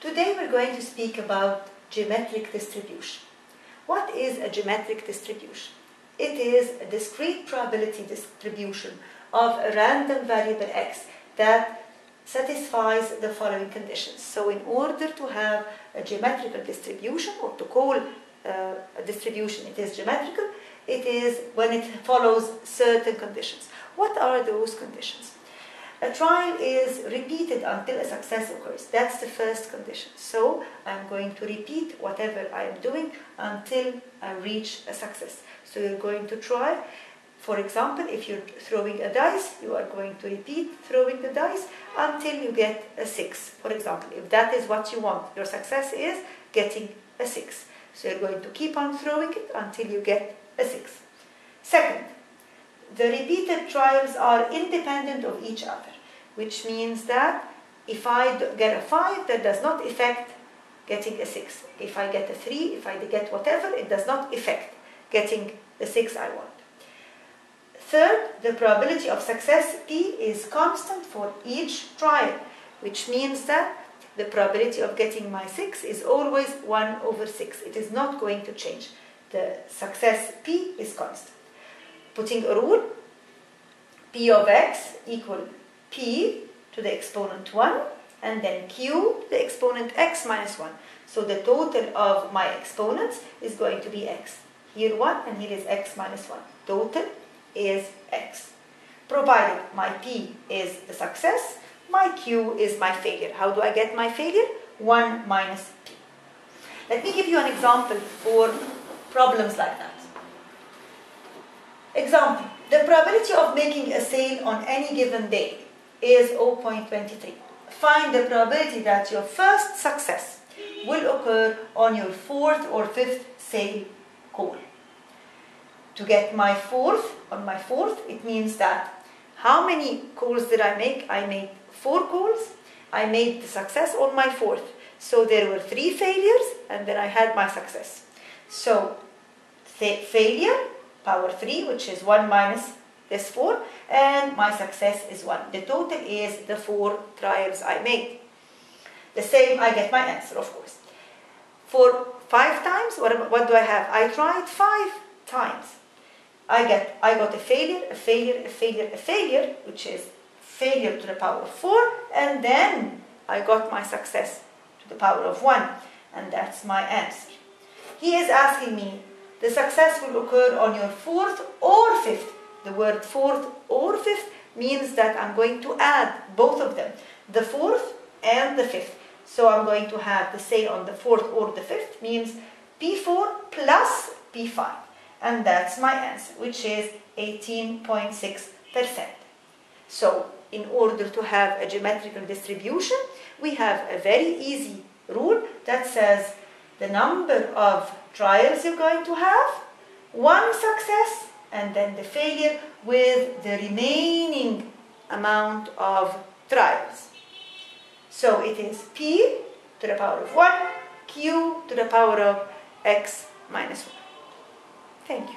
Today we're going to speak about geometric distribution. What is a geometric distribution? It is a discrete probability distribution of a random variable x that satisfies the following conditions. So in order to have a geometrical distribution, or to call a distribution it is geometrical, it is when it follows certain conditions. What are those conditions? A trial is repeated until a success occurs. That's the first condition. So I'm going to repeat whatever I am doing until I reach a success. So you're going to try. For example, if you're throwing a dice, you are going to repeat throwing the dice until you get a 6. For example, if that is what you want, your success is getting a 6. So you're going to keep on throwing it until you get a 6. Second, the repeated trials are independent of each other, which means that if I get a 5, that does not affect getting a 6. If I get a 3, if I get whatever, it does not affect getting the 6 I want. Third, the probability of success P is constant for each trial, which means that the probability of getting my 6 is always 1 over 6. It is not going to change. The success P is constant. Putting a rule, P of x equal P to the exponent 1 and then Q to the exponent x minus 1. So the total of my exponents is going to be x. Here 1 and here is x minus 1. Total is x. Provided my P is the success, my Q is my failure. How do I get my failure? 1 minus P. Let me give you an example for problems like that. Example, the probability of making a sale on any given day is 0.23. Find the probability that your first success will occur on your 4th or 5th sale call. To get my 4th, on my 4th, it means that how many calls did I make? I made 4 calls. I made the success on my 4th. So there were 3 failures and then I had my success. So failure, power 3, which is 1 minus this 4, and my success is 1. The total is the 4 trials I made. The same, I get my answer, of course. For 5 times, what do I have? I tried 5 times. I got a failure, a failure, a failure, a failure, which is failure to the power of 4, and then I got my success to the power of 1, and that's my answer. He is asking me, the success will occur on your 4th or 5th. The word 4th or 5th means that I'm going to add both of them, the 4th and the 5th. So I'm going to have the sale on the 4th or the 5th, means P4 plus P5. And that's my answer, which is 18.6%. So in order to have a geometrical distribution, we have a very easy rule that says the number of trials you're going to have, 1 success, and then the failure with the remaining amount of trials. So it is P to the power of 1, Q to the power of x minus 1. Thank you.